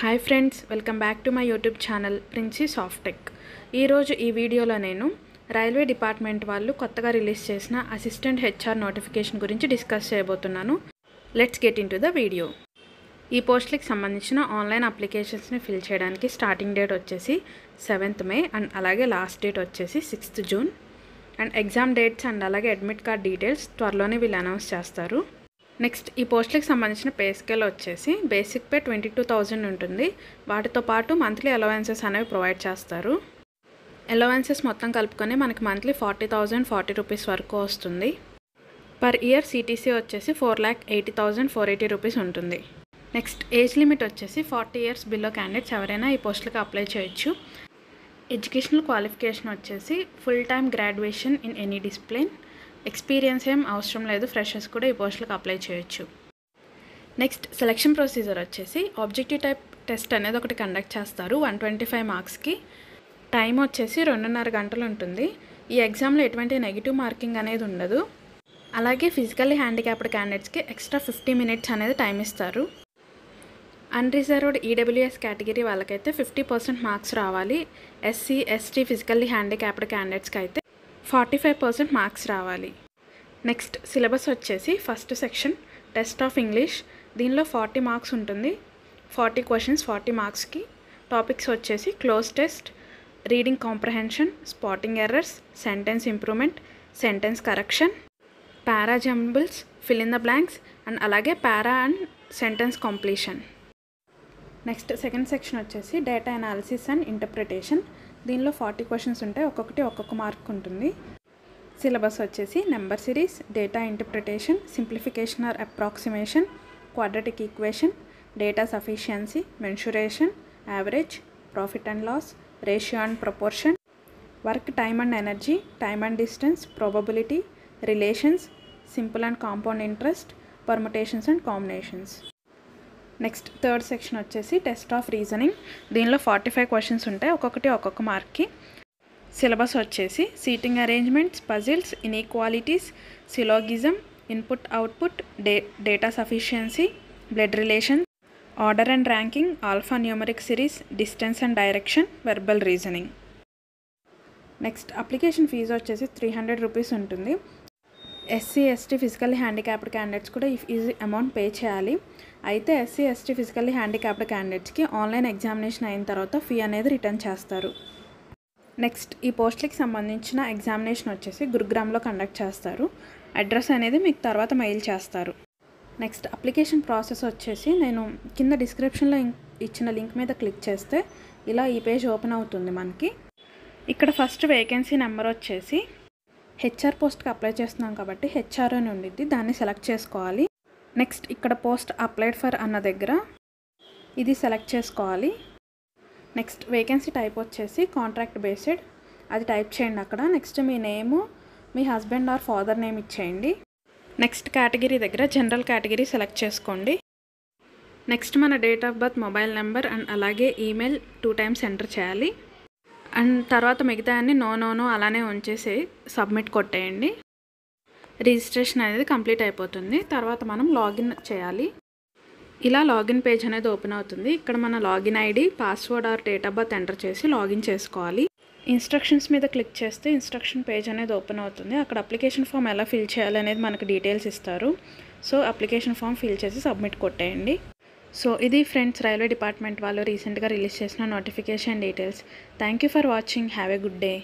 Hi friends, welcome back to my YouTube channel Princy Soft Tech. ఈరోజు ఈ వీడియోలో నేను రైల్వే డిపార్ట్మెంట్ వాళ్ళు కొత్తగా రిలీజ్ చేసిన అసిస్టెంట్ హెచ్ఆర్ నోటిఫికేషన్ గురించి డిస్కస్ చేయబోతున్నాను. Let's get in to the video. ఈ పోస్ట్కి సంబంధించిన ఆన్లైన్ అప్లికేషన్స్ని ఫిల్ చేయడానికి స్టార్టింగ్ డేట్ వచ్చేసి 7th May అండ్ అలాగే లాస్ట్ డేట్ వచ్చేసి 6th June. And exam dates and అలాగే అడ్మిట్ కార్డ్ డీటెయిల్స్ త్వరలోనే వీళ్ళు అనౌన్స్ చేస్తారు. నెక్స్ట్ ఈ పోస్ట్కి సంబంధించిన పే స్కేల్ వచ్చేసి బేసిక్ పే 22,000 ఉంటుంది. వాటితో పాటు మంత్లీ అలవెన్సెస్ అనేవి ప్రొవైడ్ చేస్తారు. అలవెన్సెస్ మొత్తం కలుపుకొని మనకి మంత్లీ 40,040 రూపీస్ వరకు వస్తుంది. పర్ ఇయర్ సిటీసీ వచ్చేసి 4,80,480 రూపీస్ ఉంటుంది. నెక్స్ట్ ఏజ్ లిమిట్ వచ్చేసి 40 years బిలో క్యాండిడేట్స్ ఎవరైనా ఈ పోస్టులకు అప్లై చేయొచ్చు. ఎడ్యుకేషనల్ క్వాలిఫికేషన్ వచ్చేసి full time graduation in any discipline. Experience ఏం అవసరం లేదు, ఫ్రెషర్స్ కూడా ఈ పోస్టులకు అప్లై చేయొచ్చు. నెక్స్ట్ సెలక్షన్ ప్రొసీజర్ వచ్చేసి ఆబ్జెక్టివ్ టైప్ టెస్ట్ అనేది ఒకటి కండక్ట్ చేస్తారు 125 మార్క్స్కి. టైం వచ్చేసి 2.5 గంటలు ఉంటుంది. ఈ ఎగ్జామ్లో ఎటువంటి నెగిటివ్ మార్కింగ్ అనేది ఉండదు. అలాగే ఫిజికల్లీ హ్యాండిక్యాప్డ్ క్యాండిడేట్స్కి ఎక్స్ట్రా 50 minutes అనేది టైం ఇస్తారు. అన్రిజర్వ్డ్ ఈడబ్ల్యూఎస్ కేటగిరీ వాళ్ళకైతే 50% మార్క్స్ రావాలి. ఎస్సీ ఎస్టీ ఫిజికల్లీ హ్యాండిక్యాప్డ్ క్యాండిడేట్స్కి అయితే 45% మార్క్స్ రావాలి. నెక్స్ట్ సిలబస్ వచ్చేసి first section test of English. దీనిలో 40 మార్క్స్ ఉంటుంది. 40 క్వశ్చన్స్ 40 మార్క్స్కి. టాపిక్స్ వచ్చేసి cloze test, reading comprehension, spotting errors, sentence improvement, sentence correction, para jumbles, fill in the blanks and అలాగే para and sentence completion. Next second section వచ్చేసి data analysis and interpretation. దీనిలో 40 questions ఉంటాయి. ఒక్కొక్క mark ఉంటుంది. Syllabus వచ్చేసి number series, data interpretation, simplification or approximation, quadratic equation, data sufficiency, mensuration, average, profit and loss, ratio and proportion, work time and energy, time and distance, probability, relations, simple and compound interest, permutations and combinations. Next third section వచ్చేసి test of reasoning. దీనిలో 45 questions ఉంటాయి. ఒక్కొక్క మార్క్కి. Syllabus వచ్చేసి seating arrangements, puzzles, inequalities, syllogism, input output, data sufficiency, blood relation, order and ranking, alpha numeric series, distance and direction, verbal reasoning. Next application fee వచ్చేసి 300 rupees ఉంటుంది. SC ST physically handicapped candidates కూడా ఈ amount pay చేయాలి. అయితే SC ST physically handicapped క్యాండిడేట్స్కి online examination అయిన తర్వాత fee అనేది రిటర్న్ చేస్తారు. నెక్స్ట్ ఈ పోస్ట్లకి సంబంధించిన ఎగ్జామినేషన్ వచ్చేసి గురుగ్రామ్లో కండక్ట్ చేస్తారు. అడ్రస్ అనేది మీకు తర్వాత మెయిల్ చేస్తారు. నెక్స్ట్ అప్లికేషన్ ప్రాసెస్ వచ్చేసి నేను కింద డిస్క్రిప్షన్లో ఇచ్చిన లింక్ మీద క్లిక్ చేస్తే ఇలా ఈ పేజ్ ఓపెన్ అవుతుంది మనకి. ఇక్కడ ఫస్ట్ వేకెన్సీ నెంబర్ వచ్చేసి హెచ్ఆర్ పోస్ట్కి అప్లై చేస్తున్నాం కాబట్టి హెచ్ఆర్ అని ఉండిద్ది, దాన్ని సెలెక్ట్ చేసుకోవాలి. నెక్స్ట్ ఇక్కడ పోస్ట్ అప్లైడ్ ఫర్ అన్న దగ్గర ఇది సెలెక్ట్ చేసుకోవాలి. నెక్స్ట్ వేకెన్సీ టైప్ వచ్చేసి కాంట్రాక్ట్ బేస్డ్, అది టైప్ చేయండి అక్కడ. నెక్స్ట్ మీ నేము, మీ హస్బెండ్ ఆర్ ఫాదర్ నేమ్ ఇచ్చేయండి. నెక్స్ట్ కేటగిరీ దగ్గర జనరల్ కేటగిరీ సెలెక్ట్ చేసుకోండి. నెక్స్ట్ మన date of birth, mobile number and అలాగే ఈమెయిల్ 2 times ఎంటర్ చేయాలి. అండ్ తర్వాత మిగతా అన్ని నో అలానే ఉంచేసి సబ్మిట్ కొట్టేయండి. రిజిస్ట్రేషన్ అనేది కంప్లీట్ అయిపోతుంది. తర్వాత మనం లాగిన్ చేయాలి. ఇలా లాగిన్ పేజ్ అనేది ఓపెన్ అవుతుంది. ఇక్కడ మన login ID, password are date of birth enter చేసి లాగిన్ చేసుకోవాలి. ఇన్స్ట్రక్షన్స్ మీద క్లిక్ చేస్తే ఇన్స్ట్రక్షన్ పేజ్ అనేది ఓపెన్ అవుతుంది. అక్కడ అప్లికేషన్ ఫామ్ ఎలా ఫిల్ చేయాలి అనేది మనకు డీటెయిల్స్ ఇస్తారు. సో అప్లికేషన్ ఫామ్ ఫిల్ చేసి సబ్మిట్ కొట్టేయండి. సో ఇది ఫ్రెండ్స్ రైల్వే డిపార్ట్మెంట్ వాళ్ళు రీసెంట్గా రిలీజ్ చేసిన notification details. Thank you for watching. Have a good day.